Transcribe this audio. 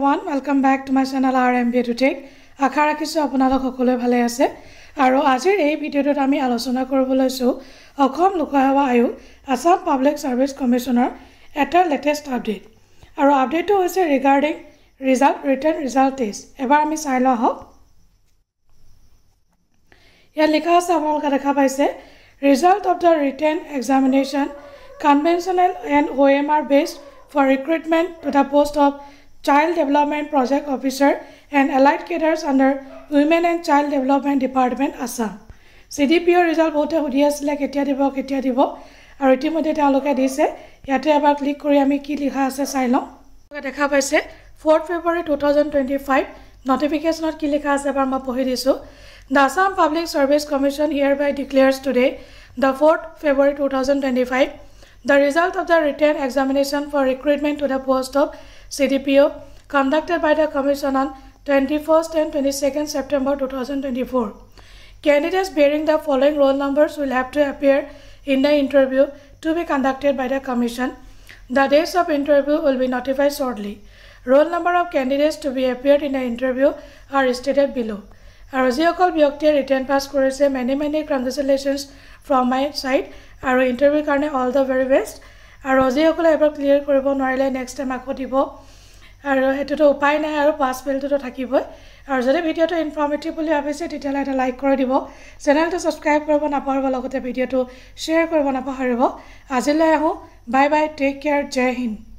everyone, welcome back to my channel RMBA to Take. আশা ৰাখিছো আপোনালোক সকলোৱে ভালে আছে আৰু আজিৰ এই ভিডিঅ'টোত আমি আলোচনা কৰিব লৈছো অসম লোকসেৱা আয়োগ আসাম পাব্লিক সাৰ্ভিস কমিশনৰ এটা লেটেষ্ট আপডেট আৰু আপডেটটো হৈছে ৰিগাৰ্ডিং ৰিটেন ৰিজাল্ট টেষ্ট এবাৰ আমি চাই লওঁ হওক ইয়াত লিখা আছে আপোনালোকে দেখা পাইছে result of the written examination conventional and OMR based for recruitment to the post of Child Development Project Officer and allied cadres under Women and Child Development Department Assam. CDPO result bote hudi asile ketia dibo aru itimodhe taloke dise yate abar click kori ami ki likha ase sai lo dekha paise 4th February 2025 notification ki likha ase abar ma pohi disu. The Assam Public Service Commission hereby declares today, the 4th February 2025, the result of the written examination for recruitment to the post of CDPO conducted by the Commission on 21st and 22nd September 2024. Candidates bearing the following roll numbers will have to appear in the interview to be conducted by the Commission. The dates of interview will be notified shortly. Roll number of candidates to be appeared in the interview are stated below. আৰু যিসকল ব্যক্তিয়ে written pass কৰিছে many congratulations from my side আৰু interview কাৰণে all the very best আৰু যিসকলে এবাৰ clear কৰিব নোৱাৰিলে নেক্সট টাইম আকৌ দিব আৰু এটোটো উপায় নাই আৰু পাস ফেলটো থাকিবই আৰু যদি ভিডিওটো ইনফৰ্মেটিভ বুলি ভাবিছে তেতিয়ালে এটা লাইক কৰি দিব চেনেলটো সাবস্ক্ৰাইব কৰিব নাপাহৰিব লগতে ভিডিওটো শ্বেয়াৰ কৰিব নাপাহৰিব আজিলৈ আহো বাই বাই টেক কেয়াৰ জয় হিন্দ